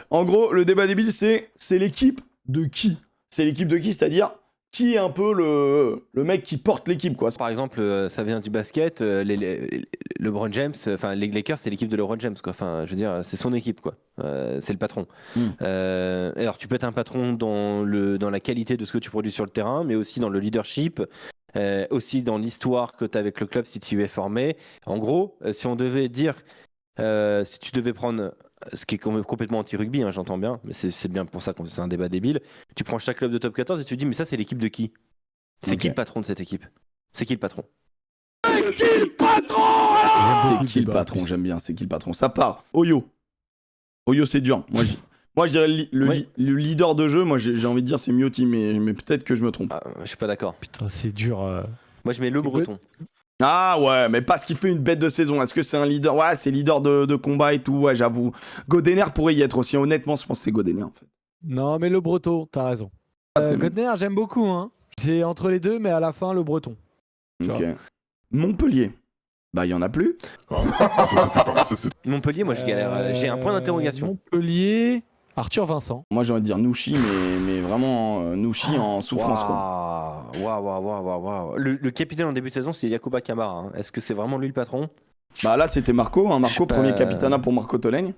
En gros, le débat débile, c'est l'équipe de qui? C'est l'équipe de qui, c'est-à-dire qui est un peu le mec qui porte l'équipe, quoi. Par exemple, ça vient du basket, LeBron James, enfin les Lakers, c'est l'équipe de LeBron James, quoi. Enfin, je veux dire, c'est son équipe, quoi. C'est le patron. Alors, tu peux être un patron dans la qualité de ce que tu produis sur le terrain, mais aussi dans le leadership, aussi dans l'histoire que tu as avec le club si tu y es formé. En gros, si on devait dire, si tu devais prendre, ce qui est complètement anti-rugby, hein, j'entends bien, mais c'est bien pour ça que c'est un débat débile, tu prends chaque club de top 14 et tu te dis, mais ça, c'est l'équipe de qui? C'est qui le patron de cette équipe? C'est qui le patron? C'est qui le patron? J'aime bien, c'est qui le patron? Ça part. Oyo. Oyo, c'est dur. Moi, je dirais le leader de jeu. Moi, j'ai envie de dire c'est Miotti, mais peut-être que je me trompe. Je suis pas d'accord. Putain, c'est dur. Moi, je mets Le Breton. Ah ouais, mais parce qu'il fait une bête de saison. Est-ce que c'est un leader? Ouais, c'est leader de combat et tout. Ouais, j'avoue. Godéner pourrait y être aussi. Honnêtement, je pense que c'est Godéner, en fait. Non, mais Le Breton, t'as raison. Godéner, j'aime beaucoup, hein. C'est entre les deux, mais à la fin, Le Breton. Ok. Montpellier. Bah, il y en a plus. Montpellier, moi, je galère. J'ai un point d'interrogation. Montpellier, Arthur Vincent. Moi, j'ai envie de dire Nouchi, mais vraiment Nouchi en souffrance, quoi. Waouh. Le capitaine en début de saison, c'est Yacouba Camara. Hein. Est-ce que c'est vraiment lui le patron? Bah là, c'était Marco. Hein. Marco, premier capitana pour Marco Tolègne.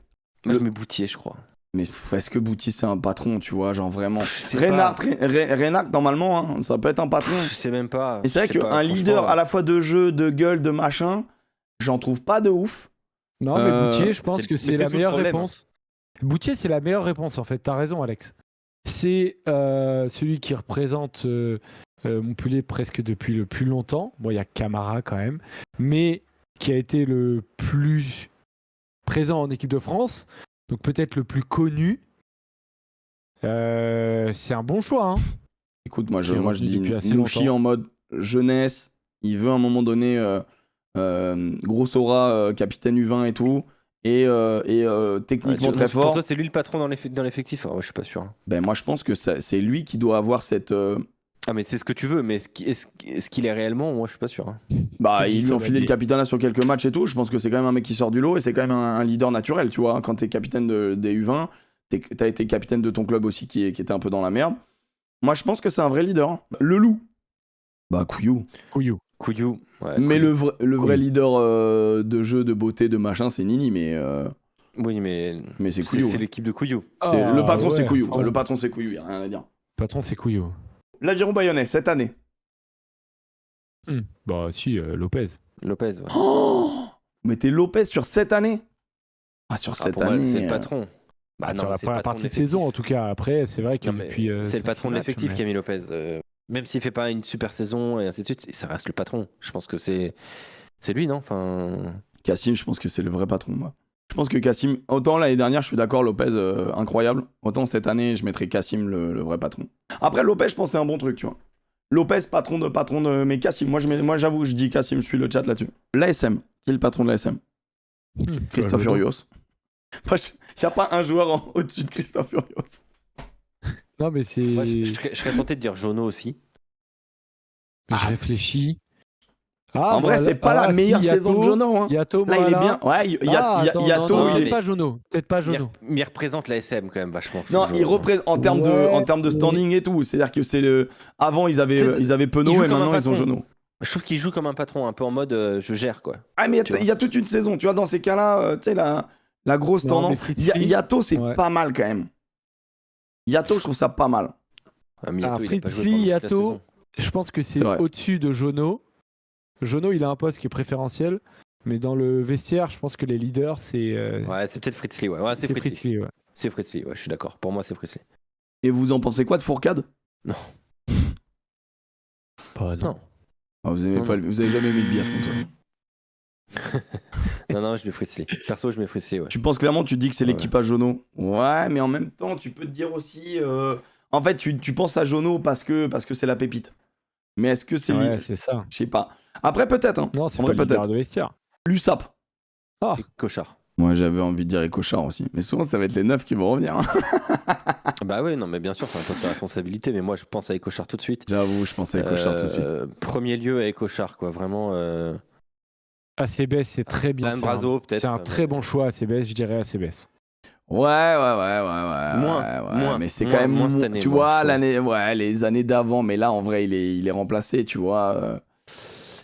Moi, je mets Boutier, je crois. Mais est-ce que Boutier, c'est un patron, tu vois, genre vraiment? Reinhardt, normalement, hein, ça peut être un patron. Je sais même pas. Et c'est vrai qu'un leader à la fois de jeu, de gueule, de machin, j'en trouve pas de ouf. Non, mais Boutier, je pense que c'est la meilleure réponse. Boutier, c'est la meilleure réponse, en fait. T'as raison, Alex. C'est celui qui représente Montpellier presque depuis le plus longtemps. Bon, il y a Camara quand même, mais qui a été le plus présent en équipe de France. Donc peut-être le plus connu. C'est un bon choix. Hein. Écoute, moi je dis Nouchi en mode jeunesse. Il veut à un moment donné Gros Aura, capitaine U20 et tout. Et techniquement très fort. Pour toi, c'est lui le patron dans l'effectif? Je suis pas sûr. Ben moi je pense que c'est lui qui doit avoir cette... Ah mais c'est ce que tu veux, mais est-ce qu'il est réellement? Moi je suis pas sûr. Hein. Bah ils lui ont filé le capitaine sur quelques matchs et tout. Je pense que c'est quand même un mec qui sort du lot et c'est quand même un leader naturel, tu vois. Quand t'es capitaine des U20, t'as été capitaine de ton club aussi qui était un peu dans la merde. Moi je pense que c'est un vrai leader. Le loup. Bah Couillou. Ouais, mais le vrai leader de jeu, de beauté, de machin, c'est Nini, mais... Oui, mais c'est Couillou. C'est l'équipe de Couillou. Le patron, c'est Couillou. Le patron, c'est Couillou, y a rien à dire. Le patron, c'est Couillou. L'Aviron Bayonnais, cette année. Bah si, Lopez. Ouais. Oh, vous mettez Lopez sur cette année? Ah, sur cette année... C'est le patron. Bah, sur la première partie de saison, en tout cas. Après, c'est vrai que depuis... c'est le patron de l'effectif qui a mis Lopez. Même s'il fait pas une super saison et ainsi de suite, ça reste le patron. Je pense que c'est lui, non? Kassim, je pense que c'est le vrai patron, moi. Je pense que Kassim, autant l'année dernière, je suis d'accord, Lopez, incroyable. Autant cette année, je mettrais Kassim le vrai patron. Après, Lopez, je pense que c'est un bon truc, tu vois. Lopez, patron de... Mais Kassim, moi j'avoue, je dis Kassim, je suis le chat là-dessus. L'ASM, qui est le patron de l'ASM? Christophe Furios. Il n'y a pas un joueur au-dessus de Christophe Furios. Non, mais c'est... Moi, je serais tenté de dire Jono aussi. Mais je réfléchis. En vrai, c'est pas la meilleure saison de Jono. Hein. Yato, là, il est bien. Ouais, Yato. Peut-être pas Jono. Mais il représente la SM quand même vachement. Non, il représente en termes de standing et tout. C'est-à-dire que c'est le. Avant, ils avaient Penaud et maintenant ils ont Jono. Je trouve qu'il joue comme un patron, un peu en mode je gère quoi. Ah, mais il y a toute une saison. Tu vois, dans ces cas-là, tu sais, la grosse tendance. Yato, c'est pas mal quand même. Yato, je trouve ça pas mal. Fritz Lee, Yato, je pense que c'est au-dessus de Jono. Jono, il a un poste qui est préférentiel, mais dans le vestiaire, je pense que les leaders, c'est... Ouais, c'est peut-être Fritz Lee, ouais. C'est Fritz Lee, ouais. C'est Fritz Lee, ouais, je suis d'accord. Pour moi, c'est Fritz Lee. Et vous en pensez quoi de Fourcade? Non. Non. Ah, vous avez jamais aimé le biathlon, toi? Non, je mets Fritz Lee. Perso, je mets Fritz Lee, ouais. Tu penses clairement, tu dis que c'est l'équipage Jono? Ouais, mais en même temps, tu peux te dire aussi... En fait, tu penses à Jono parce que c'est la pépite. Mais est-ce que c'est ouais, c'est ça. Je sais pas. Après, peut-être. Hein. Non, c'est pas le leader de vestiaire. L'USAP. Ah. Cochard. Moi, j'avais envie de dire Cochard aussi. Mais souvent, ça va être les neufs qui vont revenir. Hein. Bah oui, non, mais bien sûr, c'est un poste à responsabilité. Mais moi, je pense à Cochard tout de suite. J'avoue, je pense à Cochard tout de suite. Premier lieu à Cochard, quoi. Vraiment. ACBS, c'est très bien. Brazo, peut-être. C'est un très bon choix, ACBS. Je dirais ACBS. Ouais. Moins, mais c'est moins, quand même moins cette année, tu moi, vois, je trouve. les années d'avant, mais là, en vrai, il est remplacé, tu vois.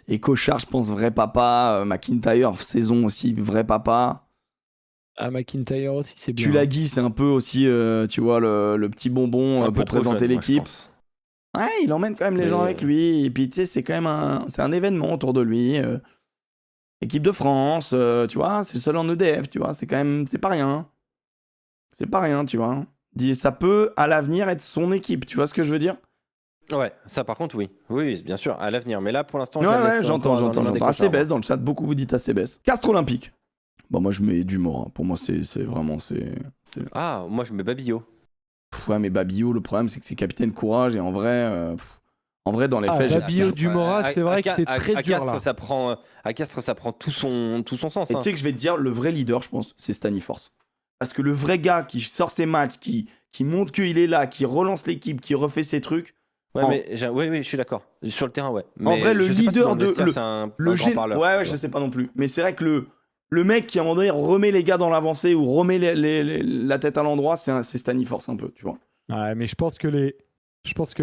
Et Cochard, je pense, vrai papa. McIntyre, saison aussi, vrai papa. Ah, McIntyre aussi, c'est bien. Tulagi, c'est un peu aussi, tu vois, le petit bonbon Un peu pour trop présenter jeune, moi, je l'équipe. pense. Ouais, il emmène quand même les gens avec lui. Et puis, tu sais, c'est quand même c'est un événement autour de lui. Équipe de France, tu vois, c'est le seul en EDF, tu vois. C'est quand même, c'est pas rien. C'est pas rien, tu vois. Ça peut, à l'avenir, être son équipe, tu vois ce que je veux dire? Ouais, ça par contre, oui. Oui, bien sûr, à l'avenir. Mais là, pour l'instant, je Ouais, la laisse j'entends. encore dans les mains des Cochards, moi. ACBS dans le chat, beaucoup vous dites ACBS. Castre Olympique. Bon, moi, je mets Dumora. Pour moi, c'est vraiment, Ah, moi, je mets Babillot. Ouais, mais Babillot, le problème, c'est que c'est capitaine courage. Et en vrai, dans les faits, Babillot Dumora, c'est vrai que c'est très dur, Castres, là. à Castres, ça prend tout son sens. Et tu sais que je vais te dire, le vrai leader, je pense, c'est Staniforce. Parce que le vrai gars qui sort ses matchs, qui montre qu'il est là, qui relance l'équipe, qui refait ses trucs. Ouais, mais oui, je suis d'accord. Sur le terrain, ouais. Mais En vrai, le je sais pas si leader dans le de. vestiaire, c'est un grand parleur. Ouais, tu je vois. sais pas non plus. Mais c'est vrai que le mec qui, à un moment donné, remet les gars dans l'avancée ou remet la tête à l'endroit, c'est Staniforce un peu, tu vois. Ouais, mais je pense que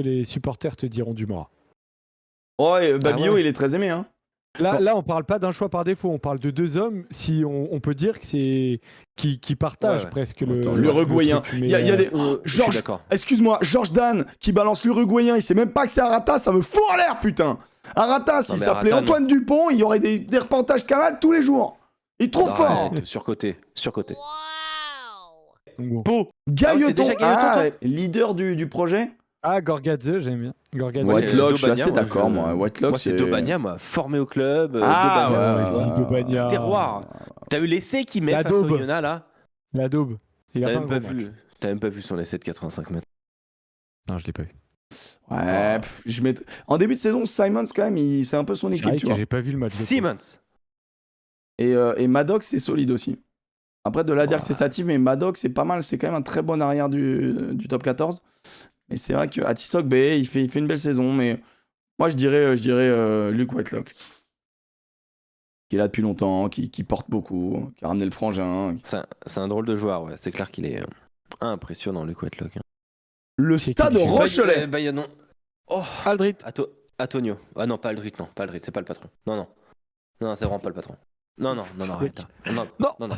les supporters te diront Dumora. Oh, et Babillot, ouais. il est très aimé, hein. Là, on parle pas d'un choix par défaut, on parle de deux hommes. Si on peut dire que c'est qui partagent Ouais. presque Attends, l'Uruguayen. le truc, mais, Il y a des. Je suis Georges, d'accord. excuse-moi, Georges Dan qui balance l'Uruguayen, il sait même pas que c'est Arata, ça me fout en l'air, putain. Arata, s'il mais s'appelait Arata, Antoine Dupont, il y aurait des reportages canal tous les jours. Il est trop fort. Arrête, surcoté. Donc bon. Beau. c'est Gailleton. déjà Gailleton, toi Leader du projet. Ah, Gorgadze, j'aime bien. Gorgadze. Moi, Whitelock, je suis Dobania, assez moi, d'accord, moi. Whitelock, Moi, c'est Dobania, moi. Formé au club. Ah, Dobania. ouais, Vas-y, Dobania. Terroir. T'as eu l'essai qu'il met La face au daube. Yona, là? La daube. Il a T'as fait un même pas gros match. vu. T'as même pas vu son essai de 85 mètres. Non, je l'ai pas vu. Ouais, en début de saison, Simons, quand même, c'est un peu son C'est équipe, vrai tu que vois. j'ai pas vu le match. Simmons. Et Maddox, c'est solide aussi. Après, de là à dire que c'est sa team, mais Maddox, c'est pas mal. C'est quand même un très bon arrière du top 14. Mais c'est vrai qu'à Tissoc, il fait une belle saison. Mais moi, je dirais Luke Whitelock. Qui est là depuis longtemps, qui porte beaucoup, qui a ramené le frangin. C'est un drôle de joueur, ouais. C'est clair qu'il est impressionnant, Luke Whitelock. Le stade Rochelet. Non. Oh, Aldrit. Antonio. Ah non, pas Aldrit, non. Pas Aldrit, c'est pas le patron. Non, c'est vraiment pas le patron. Non, arrête. Non.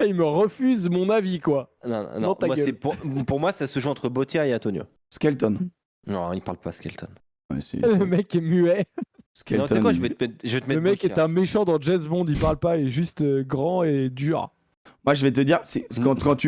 Il me refuse mon avis, quoi. Non. Ta Moi, gueule. pour moi, ça se joue entre Botia et Antonio. Skelton. Non, il parle pas Skelton. Ouais, Le mec est muet. Skelton. Non, tu sais quoi, je vais te mettre Le mec Botia. est un méchant dans James Bond, il parle pas, il est juste grand et dur. Moi, je vais te dire,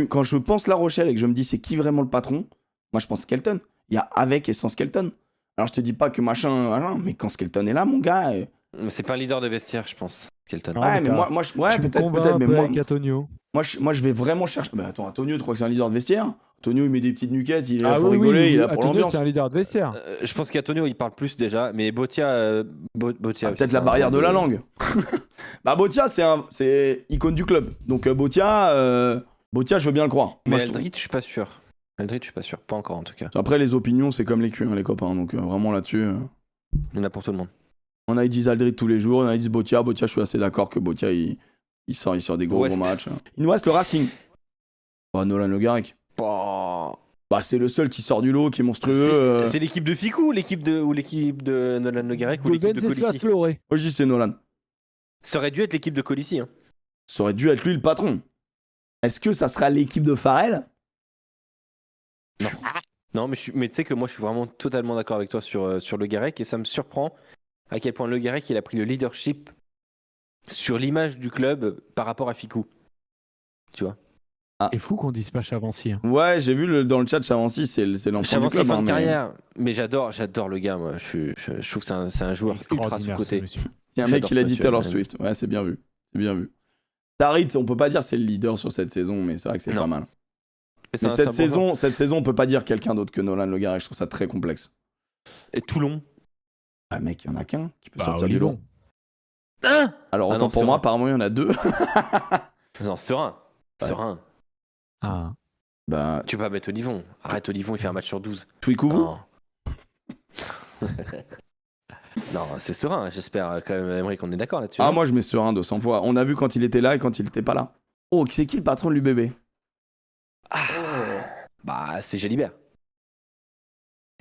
quand je pense La Rochelle et que je me dis c'est qui vraiment le patron, moi, je pense Skelton. Il y a avec et sans Skelton. Alors, je te dis pas que machin, mais quand Skelton est là, mon gars. Mais c'est pas un leader de vestiaire, je pense, Skelton. Ouais, mais moi, Tu me peut-être, convaincs un mais peu moi, avec Antonio. moi, je vais vraiment chercher. Mais attends, Antonio, tu crois que c'est un leader de vestiaire? Antonio, il met des petites nuquettes, il est là pour rigoler, il est là pour Antonio, l'ambiance. c'est un leader de vestiaire. Je pense qu'Antonio, il parle plus déjà, mais Botia. Botia Peut-être la barrière de la langue. Bah, Botia, c'est icône du club. Donc, Botia, je veux bien le croire. Mais Moi, je trouve. Aldrit, je suis pas sûr. Pas encore en tout cas. Après, les opinions, c'est comme les culs, hein, les copains. Donc, vraiment là-dessus. Il y en a pour tout le monde. On a dit Aldrit tous les jours, on a dit Botia. Botia, je suis assez d'accord que Botia, il sort des gros matchs. Il nous reste le Racing. Oh, Nolan Le Garec. Bah, c'est le seul qui sort du lot, qui est monstrueux. C'est l'équipe de Ficou, l'équipe de Nolan Le Garec ou l'équipe de Colissi. Moi, je dis c'est Nolan. Ça aurait dû être l'équipe de Colissi. Hein. Ça aurait dû être lui le patron. Est-ce que ça sera l'équipe de Farrell? Non, mais tu sais que moi, je suis vraiment totalement d'accord avec toi sur Le Garec et ça me surprend à quel point Le Garec, il a pris le leadership sur l'image du club par rapport à Ficou. Tu vois. C'est fou qu'on dise pas Chavancy. Hein. Ouais, j'ai vu dans le chat Chavancy, c'est l'enfant du club. Fin de carrière, mais j'adore le gars. Moi, je trouve que c'est un joueur ultra sous-côté. Il y a un mec qui l'a dit Taylor Swift. Ouais, c'est bien vu. Taritz, on peut pas dire c'est le leader sur cette saison, mais c'est vrai que c'est pas mal. Mais cette saison, on peut pas dire quelqu'un d'autre que Nolan Le Garec. Je trouve ça très complexe. Et Toulon. Ah mec, il y en a qu'un qui peut sortir du Olivon. lot. Alors autant pour moi, apparemment il y en a deux. Non, Serein. Serein. Ah. Bah, tu peux pas mettre Olivon. Arrête, Olivon, il fait un match sur 12. Twikouvou. Non, c'est Serein. J'espère quand même, Emery, qu'on est d'accord là-dessus. Ah, moi je mets Serein 200 fois. On a vu quand il était là et quand il était pas là. Oh, c'est qui le patron de l'UBB? Bah, c'est Jalibert.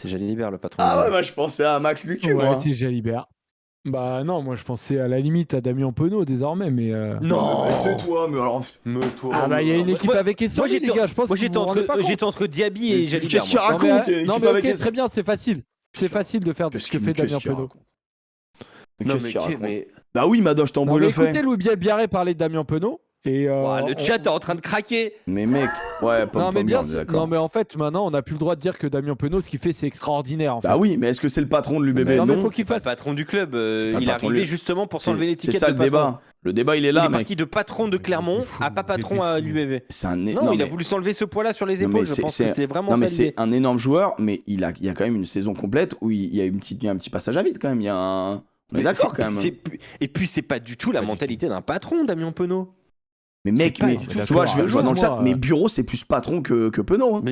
C'est Jalibert, le patron. Ah ouais, bah je pensais à Max Lucu, Ouais, moi. c'est Jalibert. Bah non, moi je pensais à la limite à Damien Penaud désormais, mais. Non, mais tais-toi, mais alors. Ah bah il y a une équipe avec Essori, les gars, je pense. Moi j'étais entre Diaby et Jalibert. Qu'est-ce qu'il raconte? Non mais ok, très bien, c'est facile. C'est facile de faire ce que fait Damien Penaud. Mais bah oui, Madoche, t'en le fait. Écoutez Louis Biarré parler de Damien Penaud. Et le chat est en train de craquer. Mais mec, ouais, pas bien, d'accord. Non mais en fait maintenant on n'a plus le droit de dire que Damien Penaud ce qu'il fait c'est extraordinaire en fait. Bah oui, mais est-ce que c'est le patron de l'UBB? Non mais faut qu'il fasse le patron du club. Il est arrivé justement pour s'enlever l'étiquette. C'est ça le débat. Le débat il est là, il est mec. Parti de patron de Clermont à pas patron à l'UBB. Non, il a voulu s'enlever ce poids-là sur les épaules. Je pense que c'est vraiment ça. Non mais c'est un énorme joueur, mais il y a quand même une saison complète où il y a un petit passage à vide quand même. Il y a un. On est d'accord quand même. Et puis c'est pas du tout la mentalité d'un patron, Damien Penaud. Mais mec, tu vois, je vois dans le chat, mais Bureau c'est plus patron que Penaud. Hein.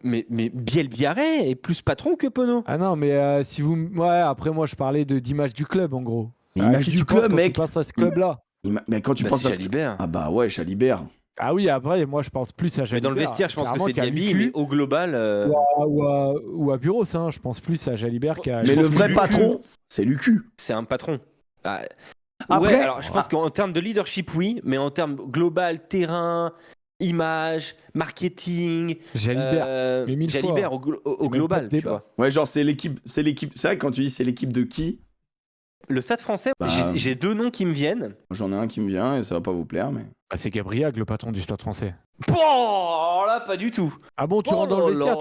Mais Biarré est plus patron que Penaud. Ah non, mais si vous. Ouais, après moi je parlais d'image du club en gros. L'image du club, mec. Tu penses à ce club-là. Mais quand tu penses à Jalibert. Ah bah ouais, Jalibert. Ah oui, après, moi je pense plus à Jalibert. Mais dans le vestiaire, je pense que c'est Diaby, mais au global. Ou à Bureau, ça, je pense plus à Jalibert qu'à. Mais le vrai patron, c'est Lucu. C'est un patron. Après, ouais, alors je pense qu'en termes de leadership, oui, mais en termes global, terrain, image, marketing, Jalibert au global, tu vois. Ouais, genre c'est l'équipe. C'est vrai que quand tu dis c'est l'équipe de qui? Le Stade Français, j'ai deux noms qui me viennent. J'en ai un qui me vient et ça va pas vous plaire, mais. Ah, c'est Gabriel, le patron du Stade Français. Bon, là, pas du tout. Ah bon, tu rentres dans le vestiaire,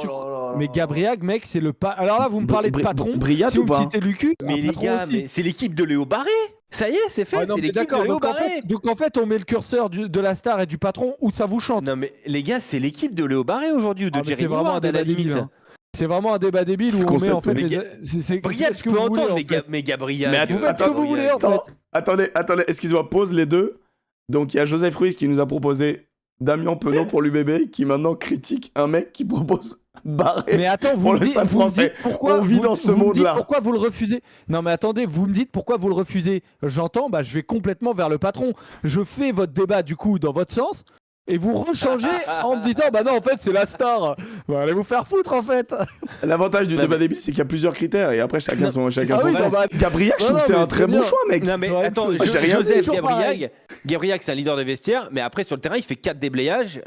Mais Gabriel, mec, c'est le Alors là, vous me parlez de patron. Briat si ou vous pas me citez Lucu. Mais les gars, c'est l'équipe de Léo Barré. Ça y est, c'est fait. C'est l'équipe de Léo Barré. Donc en fait, on met le curseur de la star et du patron où ça vous chante. Non mais les gars, c'est l'équipe de Léo Barré aujourd'hui ou de Jerry Ward à la limite. C'est vraiment un débat débile où on met en fait Briat, je peux entendre, mais Gabriel. Mais faites ce que vous voulez en fait. Attendez, excusez-moi, pause les deux. Donc il y a Joseph Ruiz qui nous a proposé Damien Penaud pour l'UBB qui maintenant critique un mec qui propose Barré. Mais attends, pour le Stade Français. On vit dans ce monde-là. Pourquoi vous le refusez? Non mais attendez, vous me dites pourquoi vous le refusez. J'entends, je vais complètement vers le patron. Je fais votre débat du coup dans votre sens. Et vous rechangez en me disant non en fait c'est la star. Allez vous faire foutre en fait. L'avantage du débat débile c'est qu'il y a plusieurs critères et après chacun son Gabriel, je trouve que c'est un très bon choix mec. Non mais attends, Joseph Gabriel c'est un leader de vestiaire mais après sur le terrain il fait 4 déblayages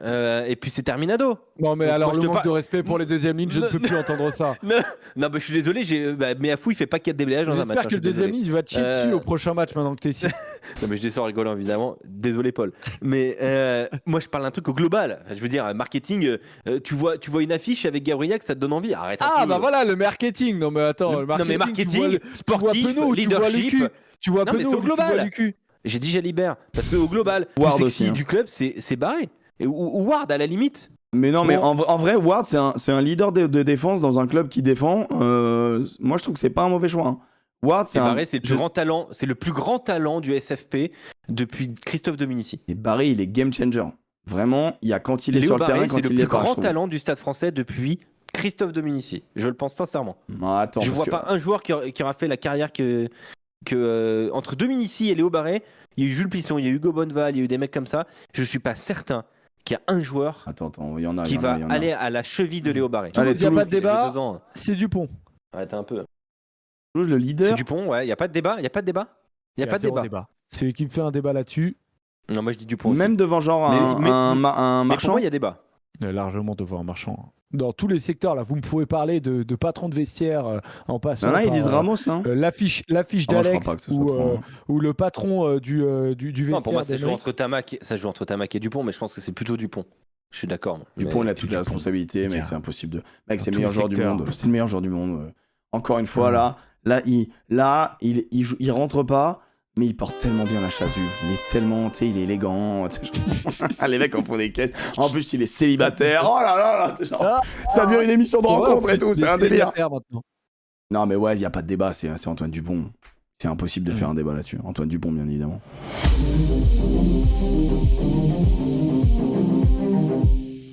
et puis c'est terminado. Non mais alors le manque de respect pour les deuxièmes lignes, je ne peux plus entendre ça. Non mais je suis désolé, mais Afou il fait pas 4 déblayages dans un match. J'espère que le deuxième ligne va te chier dessus au prochain match maintenant que t'es ici. Non mais je descends rigolant évidemment, désolé Paul. Mais moi je parle d'un truc au global. Je veux dire, marketing, tu vois une affiche avec Gabriel, ça te donne envie. Arrête un peu. Bah voilà, le marketing. Non mais attends, le marketing, sportif, leadership. Tu vois Penaud, au global. J'ai dit Jalibert parce que au global, Ward le aussi, du club, c'est Barré. Ou Ward à la limite. Mais non, mais en vrai, Ward, c'est un leader de défense dans un club qui défend. Moi, je trouve que c'est pas un mauvais choix. Hein. Ward, Barré, c'est le plus grand talent. C'est le plus grand talent du SFP depuis Christophe Dominici. Et Barré, il est game changer. Vraiment, il y a quand il est sur le terrain, quand il est pas. C'est le plus grand talent du Stade Français depuis Christophe Dominici. Je le pense sincèrement. Attends, je vois pas un joueur qui aura fait la carrière que entre Dominici et Léo Barré. Il y a eu Jules Plisson, il y a eu Hugo Bonneval, il y a eu des mecs comme ça. Je suis pas certain qu'il y a un joueur qui va aller à la cheville de Léo Barré. Il n'y a pas de débat, c'est Dupont. Arrête un peu. Toulouse, le leader. C'est Dupont, ouais. Il n'y a pas de débat. Il n'y a pas de débat. C'est lui qui me fait un débat là-dessus. Non, moi je dis Dupont aussi. Même devant genre un marchand. Pour moi, il y a débat. Largement devant un marchand. Dans tous les secteurs, là, vous me pouvez parler de patron de vestiaire en passant. Là, ils disent Ramos. Hein. L'affiche d'Alex ou le patron du vestiaire. Non, pour moi, ça joue entre Tamac et Dupont, mais je pense que c'est plutôt Dupont. Je suis d'accord. Dupont, il a toutes les responsabilités, mec, c'est impossible de. Mec, c'est le meilleur joueur du monde. C'est le meilleur joueur du monde. Encore une fois, là, il rentre pas. Mais il porte tellement bien la chasuble. Il est tellement, il est élégant. Les mecs en font des caisses. En plus, il est célibataire. Oh là là, ça devient une émission de rencontre et tout. C'est un délire. Non, mais ouais, il n'y a pas de débat. C'est Antoine Dupont. C'est impossible de faire un débat là-dessus. Antoine Dupont, bien évidemment.